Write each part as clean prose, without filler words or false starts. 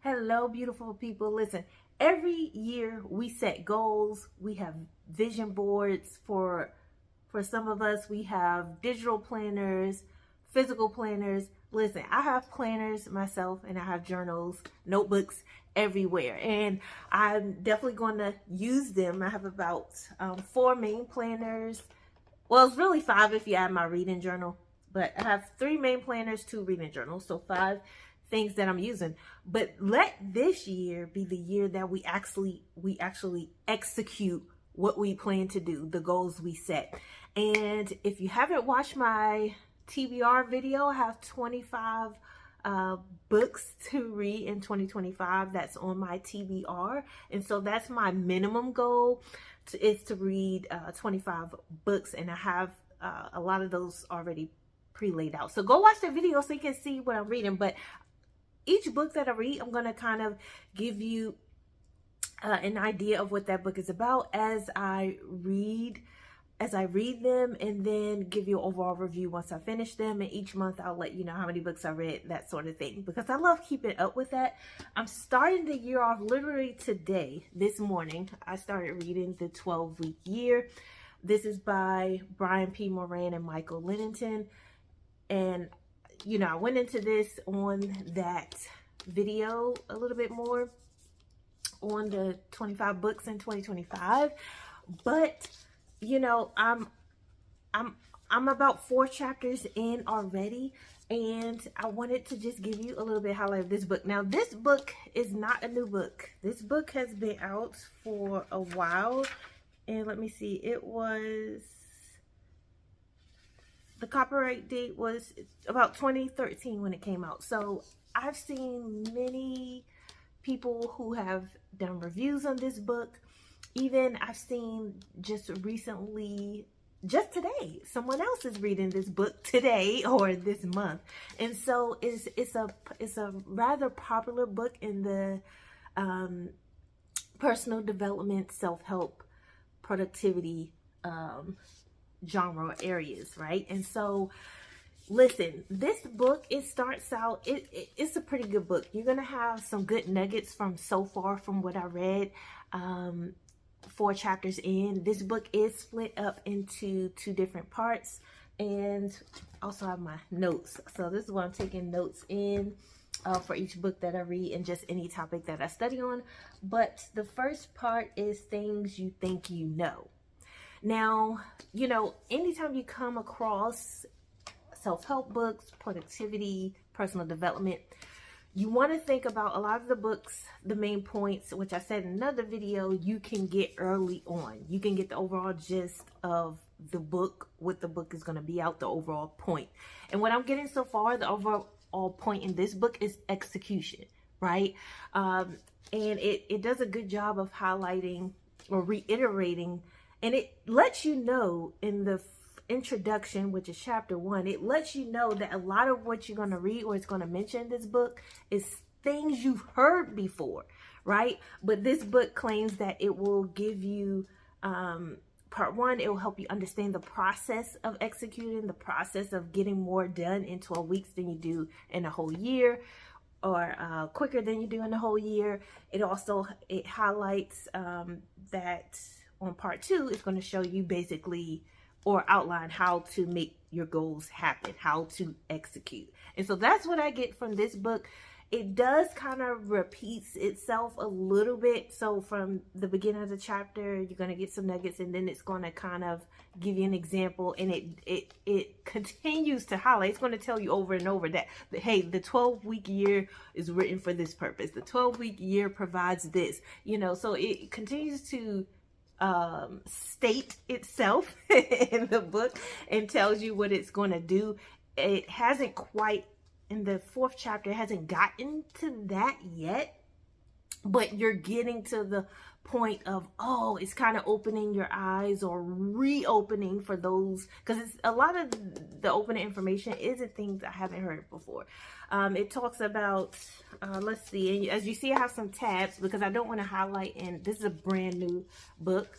Hello, beautiful people. Listen, every year we set goals. We have vision boards for some of us. We have digital planners, physical planners. Listen, I have planners myself, and I have journals, notebooks everywhere, and I'm definitely going to use them. I have about 4 main planners. Well, it's really 5 if you add my reading journal, but I have 3 main planners, 2 reading journals, so 5 things that I'm using. But let this year be the year that we actually execute what we plan to do, the goals we set. And if you haven't watched my TBR video, I have 25 books to read in 2025. That's on my TBR, and so that's my minimum goal is to read 25 books, and I have a lot of those already pre-laid out. So go watch the video so you can see what I'm reading. But each book that I read, I'm going to kind of give you an idea of what that book is about as I read them, and then give you an overall review once I finish them. And each month I'll let you know how many books I read, that sort of thing, because I love keeping up with that. I'm starting the year off literally today. This morning I started reading The 12-Week Year. This is by Brian P. Moran and Michael Lennington. And you know, I went into this on that video a little bit more on the 25 books in 2025, but you know, I'm about 4 chapters in already, and I wanted to just give you a little bit highlight of this book. Now, this book is not a new book. This book has been out for a while, and let me see, the copyright date was about 2013 when it came out. So I've seen many people who have done reviews on this book. Even I've seen just recently, just today, someone else is reading this book today or this month. And so it's a rather popular book in the personal development, self-help, productivity genre areas, right? And so listen, this book, it starts out, it's a pretty good book. You're gonna have some good nuggets from so far from what I read. 4 chapters in, this book is split up into 2 different parts, and also have my notes. So this is what I'm taking notes in for each book that I read and just any topic that I study on. But the first part is things you think you know. Now, you know, anytime you come across self-help books, productivity, personal development, you want to think about a lot of the books, the main points, which I said in another video, you can get early on. You can get the overall gist of the book, what the book is going to be out, the overall point. And what I'm getting so far, the overall point in this book is execution, right? And it does a good job of highlighting or reiterating. And it lets you know in the introduction, which is chapter 1, it lets you know that a lot of what you're going to read or it's going to mention in this book is things you've heard before, right? But this book claims that it will give you, part 1, it will help you understand the process of executing, the process of getting more done in 12 weeks than you do in a whole year, or quicker than you do in a whole year. It highlights that on part 2, it's going to show you basically or outline how to make your goals happen, how to execute. And so that's what I get from this book. It does kind of repeats itself a little bit. So from the beginning of the chapter, you're going to get some nuggets, and then it's going to kind of give you an example, and it continues to highlight. It's going to tell you over and over that, hey, the 12-week year is written for this purpose. The 12-week year provides this, you know, so it continues to state itself in the book and tells you what it's going to do. It hasn't quite, in the 4th chapter, it hasn't gotten to that yet, but you're getting to the point of, oh, it's kind of opening your eyes or reopening for those, because it's a lot of the opening information isn't things I haven't heard before. It talks about, let's see, and as you see, I have some tabs because I don't want to highlight, and this is a brand new book,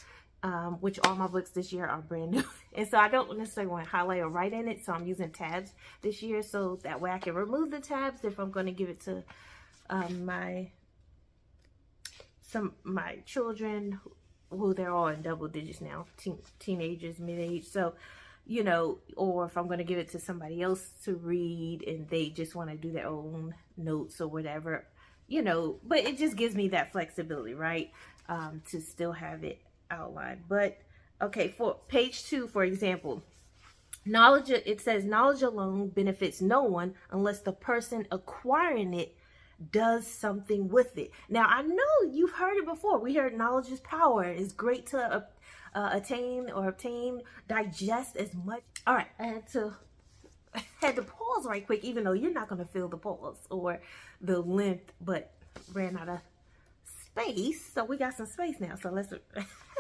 which all my books this year are brand new. And so I don't necessarily want to highlight or write in it. So I'm using tabs this year so that way I can remove the tabs if I'm going to give it to my children, who they're all in double digits now, teenagers, mid-age. So, you know, or if I'm going to give it to somebody else to read and they just want to do their own notes or whatever, you know, but it just gives me that flexibility, right? To still have it outlined. But okay, for page 2, for example, knowledge, it says knowledge alone benefits no one unless the person acquiring it does something with it. Now, I know you've heard it before. We heard knowledge is power. It's great to obtain, digest as much. All right, I had to pause right quick, even though you're not going to feel the pause or the length, but ran out of space. So we got some space now. So let's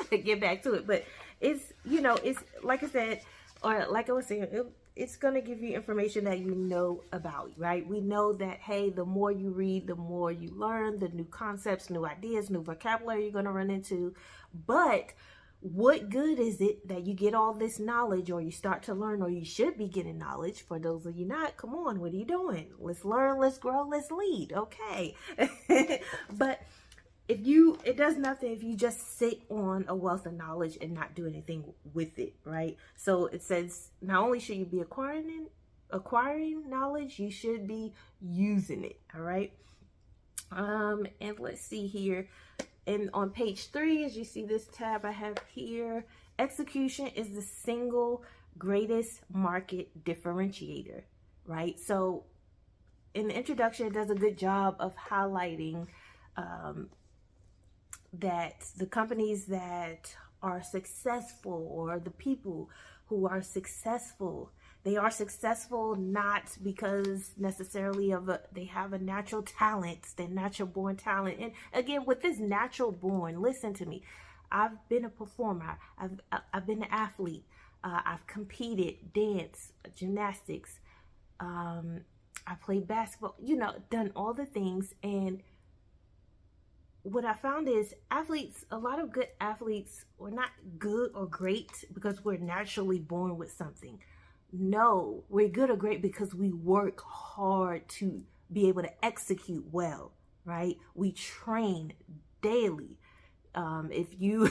get back to it. But it's, you know, it's like I said, or like I was saying, it's going to give you information that you know about, right? We know that, hey, the more you read, the more you learn, the new concepts, new ideas, new vocabulary you're going to run into. But what good is it that you get all this knowledge, or you start to learn, or you should be getting knowledge? For those of you not, come on, what are you doing? Let's learn, let's grow, let's lead. Okay. But it does nothing if you just sit on a wealth of knowledge and not do anything with it, right? So it says not only should you be acquiring knowledge, you should be using it. All right. And let's see here. And on page 3, as you see this tab I have here, execution is the single greatest market differentiator, right? So in the introduction, it does a good job of highlighting that the companies that are successful, or the people who are successful, they are successful not because necessarily they have a natural talent, their natural born talent. And again, with this natural born, listen to me. I've been a performer. I've been an athlete. I've competed, dance, gymnastics. I played basketball, you know, done all the things. And what I found is athletes, a lot of good athletes, were not good or great because we're naturally born with something. No, we're good or great because we work hard to be able to execute well, right? We train daily. If you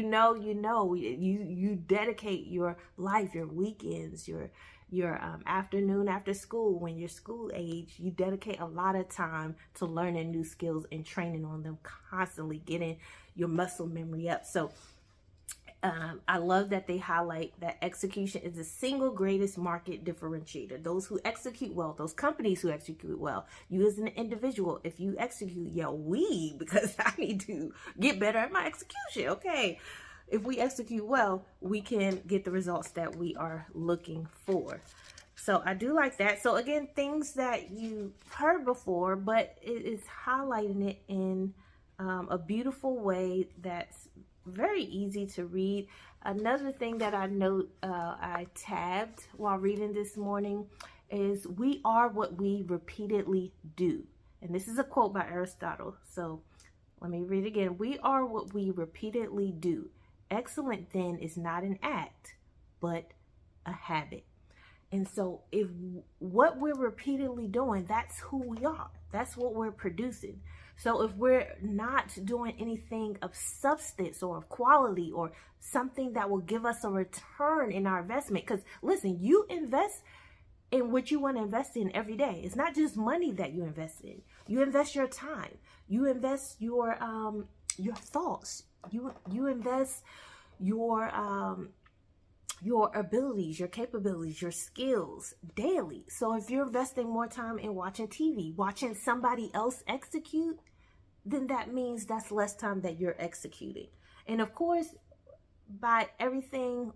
know, you dedicate your life, your weekends, your afternoon after school, when you're school age, you dedicate a lot of time to learning new skills and training on them, constantly getting your muscle memory up. So I love that they highlight that execution is the single greatest market differentiator. Those who execute well, those companies who execute well, you as an individual, if you execute, because I need to get better at my execution. Okay. If we execute well, we can get the results that we are looking for. So I do like that. So again, things that you heard before, but it is highlighting it in a beautiful way that's very easy to read. Another thing that I note, I tabbed while reading this morning, is we are what we repeatedly do. And this is a quote by Aristotle. So let me read again. We are what we repeatedly do. Excellent then is not an act, but a habit. And so if what we're repeatedly doing, that's who we are. That's what we're producing. So if we're not doing anything of substance or of quality or something that will give us a return in our investment, because listen, you invest in what you want to invest in every day. It's not just money that you invest in. You invest your time. You invest your thoughts. You invest your abilities, your capabilities, your skills daily. So if you're investing more time in watching TV, watching somebody else execute, then that means that's less time that you're executing. And of course, by everything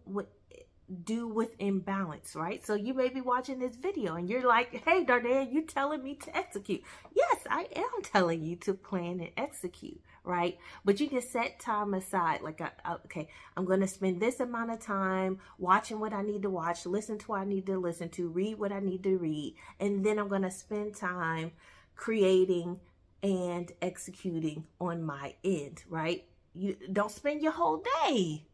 do with imbalance, right? So you may be watching this video and you're like, hey, Darnaya, you telling me to execute. Yes, I am telling you to plan and execute, right? But you can set time aside. Like, okay, I'm going to spend this amount of time watching what I need to watch, listen to what I need to listen to, read what I need to read. And then I'm going to spend time creating and executing on my end, right? You don't spend your whole day.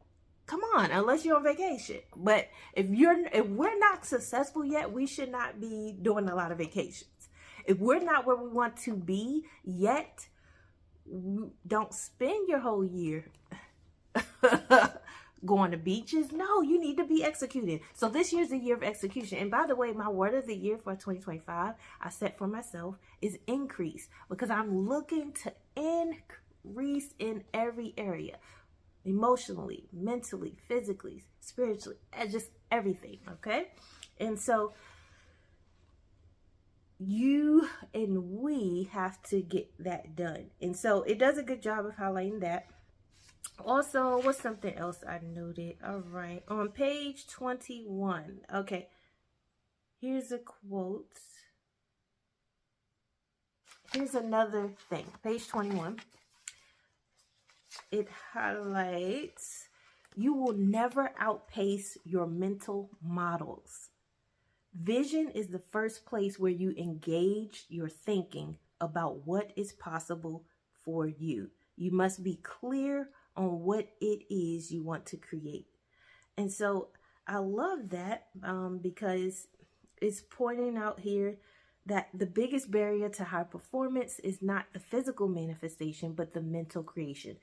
Come on, unless you're on vacation. But if we're not successful yet, we should not be doing a lot of vacations. If we're not where we want to be yet, don't spend your whole year going to beaches. No, you need to be executing. So this year's the year of execution. And by the way, my word of the year for 2025, I set for myself, is increase, because I'm looking to increase in every area, emotionally, mentally, physically, spiritually, and just everything. Okay. And so you and we have to get that done. And so it does a good job of highlighting that. Also, what's something else I noted? All right, on page 21. Okay, here's a quote. Here's another thing. Page 21. It highlights, you will never outpace your mental models. Vision is the first place where you engage your thinking about what is possible for you. You must be clear on what it is you want to create. And so I love that because it's pointing out here that the biggest barrier to high performance is not the physical manifestation, but the mental creation.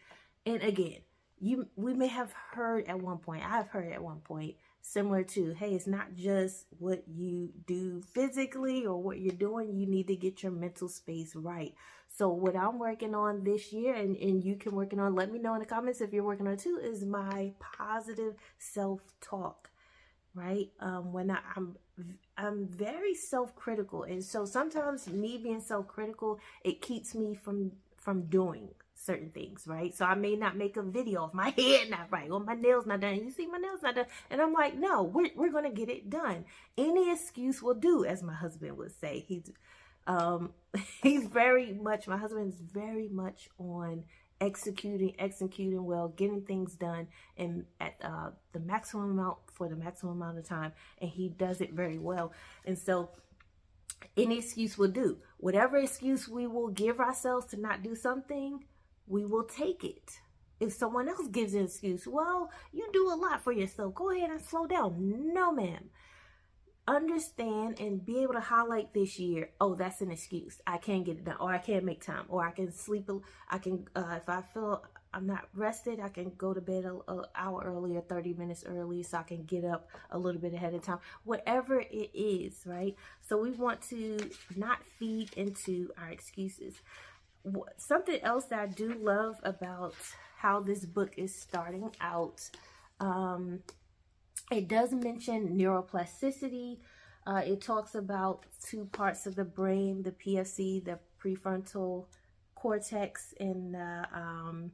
And again, we may have heard at one point, I've heard at one point, similar to, hey, it's not just what you do physically or what you're doing, you need to get your mental space right. So what I'm working on this year, and you can work on, let me know in the comments if you're working on it too, is my positive self-talk, right? When I'm very self-critical, and so sometimes me being self-critical, it keeps me from doing certain things, right? So I may not make a video of my hair not right or my nails not done. You see my nails not done, and I'm like, no, we're gonna get it done. Any excuse will do, as my husband would say. He's very much, my husband is very much on executing well, getting things done, and at the maximum amount for the maximum amount of time, and he does it very well. And so any excuse will do. Whatever excuse we will give ourselves to not do something, we will take it. If someone else gives an excuse, well, you do a lot for yourself, go ahead and slow down. No, ma'am. Understand and be able to highlight this year, oh, that's an excuse. I can't get it done, or I can't make time, or I can sleep. I can, if I feel I'm not rested, I can go to bed an hour early or 30 minutes early so I can get up a little bit ahead of time. Whatever it is, right? So we want to not feed into our excuses. Something else that I do love about how this book is starting out, it does mention neuroplasticity. It talks about two parts of the brain, the PFC, the prefrontal cortex, and the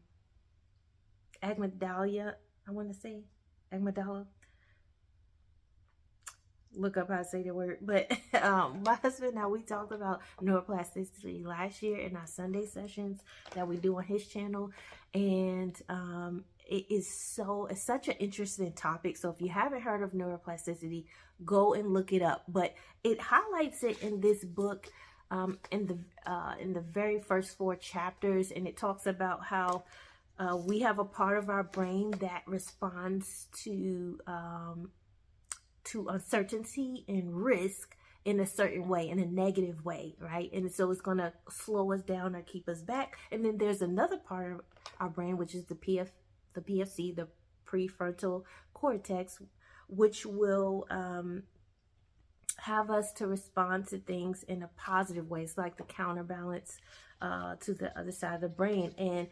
amygdala, I want to say, amygdala. Look up how to say the word. But my husband and I, we talked about neuroplasticity last year in our Sunday sessions that we do on his channel. And it's such an interesting topic. So if you haven't heard of neuroplasticity, go and look it up. But it highlights it in this book in the very first 4 chapters. And it talks about how we have a part of our brain that responds to uncertainty and risk in a certain way, in a negative way, right? And so it's going to slow us down or keep us back. And then there's another part of our brain, which is the PFC, the prefrontal cortex, which will have us to respond to things in a positive way. It's like the counterbalance to the other side of the brain. And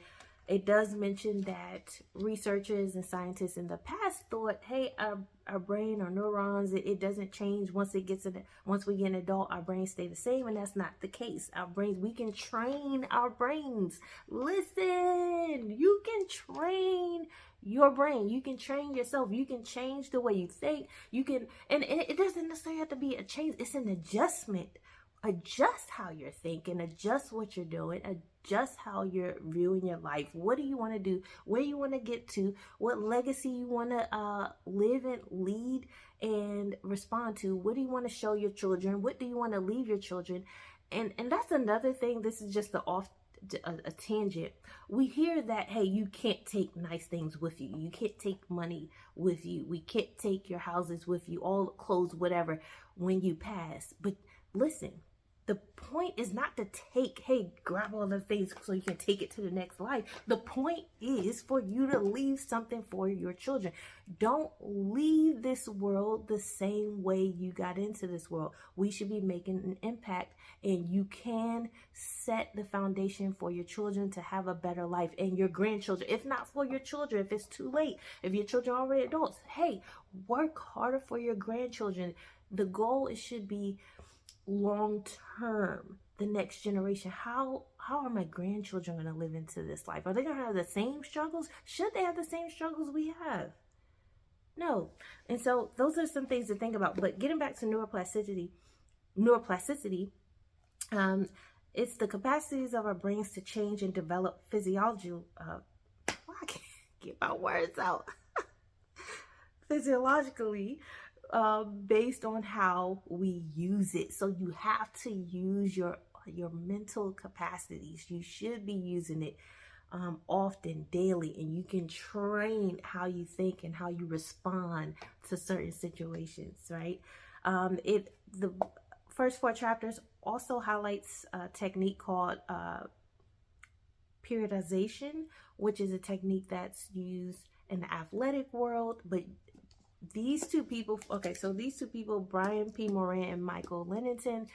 it does mention that researchers and scientists in the past thought, hey, our brain, our neurons, it doesn't change once we get an adult, our brains stay the same, and that's not the case. Our brains, we can train our brains. Listen, you can train your brain. You can train yourself. You can change the way you think. You can, and it doesn't necessarily have to be a change. It's an adjustment. Adjust how you're thinking, adjust what you're doing, adjust how you're viewing your life. What do you want to do? Where you want to get to? What legacy you want to live and lead and respond to? What do you want to show your children? What do you want to leave your children? And that's another thing. This is just a tangent. We hear that, hey, you can't take nice things with you. You can't take money with you. We can't take your houses with you, all clothes, whatever, when you pass. But listen, The point is not to take, hey, grab all the things so you can take it to the next life. The point is for you to leave something for your children. Don't leave this world the same way you got into this world. We should be making an impact, and you can set the foundation for your children to have a better life, and your grandchildren. If not for your children, if it's too late, if your children are already adults, hey, work harder for your grandchildren. The goal should be long term, the next generation. How are my grandchildren going to live into this life? Are they going to have the same struggles? Should they have the same struggles we have? No. And so those are some things to think about. But getting back to neuroplasticity, it's the capacities of our brains to change and develop physiological I can't get my words out physiologically, based on how we use it. So you have to use your mental capacities. You should be using it often, daily, and you can train how you think and how you respond to certain situations, right? The first 4 chapters also highlights a technique called periodization, which is a technique that's used in the athletic world, but these two people, Brian P. Moran and Michael Lennington,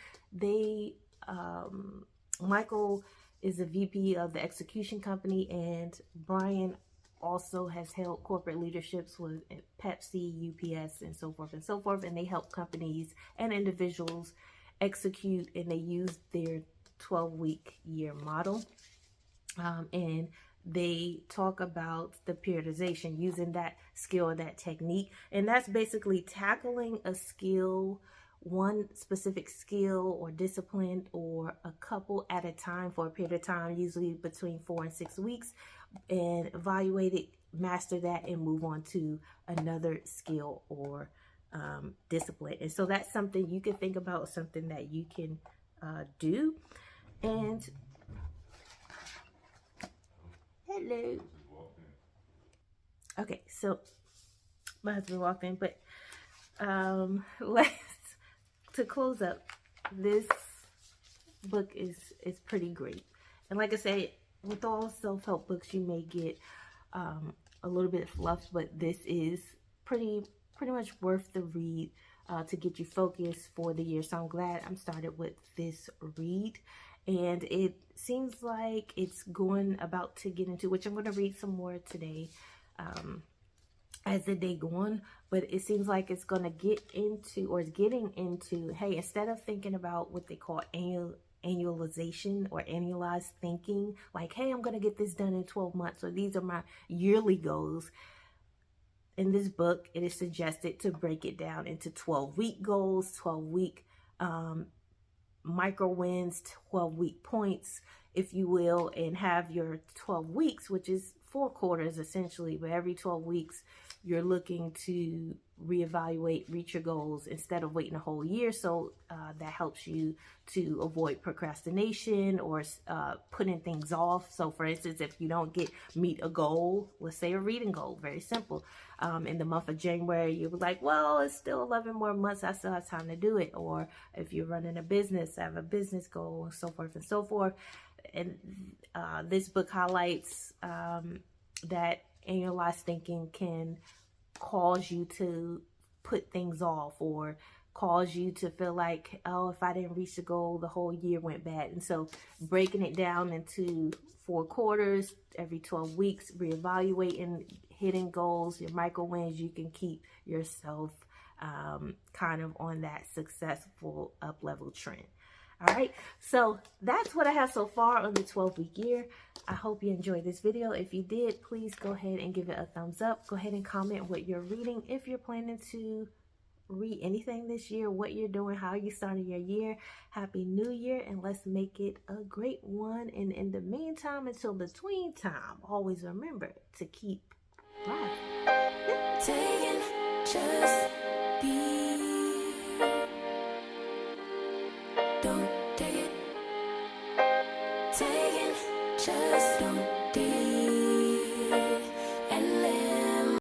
Michael is a VP of the execution company, and Brian also has held corporate leaderships with Pepsi, UPS, and so forth, and they help companies and individuals execute, and they use their 12-week year model, and they talk about the periodization, using that skill, that technique. And that's basically tackling a skill, one specific skill or discipline, or a couple at a time for a period of time, usually between 4 and 6 weeks, and evaluate it, master that, and move on to another skill or discipline. And so that's something you can think about, something that you can do. And hello. Okay, so my husband walked in, but to close up, this book is pretty great. And like I said, with all self-help books, you may get a little bit fluff, but this is pretty much worth the read to get you focused for the year. So I'm glad I'm started with this read. And it seems like it's about to get into, which I'm going to read some more today as the day go on. But it seems like it's going to get into, or it's getting into, hey, instead of thinking about what they call annualization or annualized thinking, like, hey, I'm going to get this done in 12 months, or these are my yearly goals. In this book, it is suggested to break it down into 12-week goals, 12-week micro wins, 12-week points, if you will, and have your 12 weeks, which is 4 quarters essentially, but every 12 weeks you're looking to reevaluate, reach your goals instead of waiting a whole year. So that helps you to avoid procrastination or putting things off. So for instance, if you don't meet a goal, let's say a reading goal, very simple, in the month of January, you'll be like, well, it's still 11 more months, I still have time to do it. Or if you're running a business, have a business goal, and so forth and so forth. And this book highlights that annualized thinking can cause you to put things off, or cause you to feel like, oh, if I didn't reach the goal, the whole year went bad. And so breaking it down into 4 quarters, every 12 weeks, reevaluating, hitting goals, your micro wins, you can keep yourself kind of on that successful up-level trend. All right, so that's what I have so far on the 12-week year. I hope you enjoyed this video. If you did, please go ahead and give it a thumbs up. Go ahead and comment what you're reading. If you're planning to read anything this year, what you're doing, how you started your year. Happy New Year, and let's make it a great one. And in the meantime, until between time, always remember to keep thriving. Just be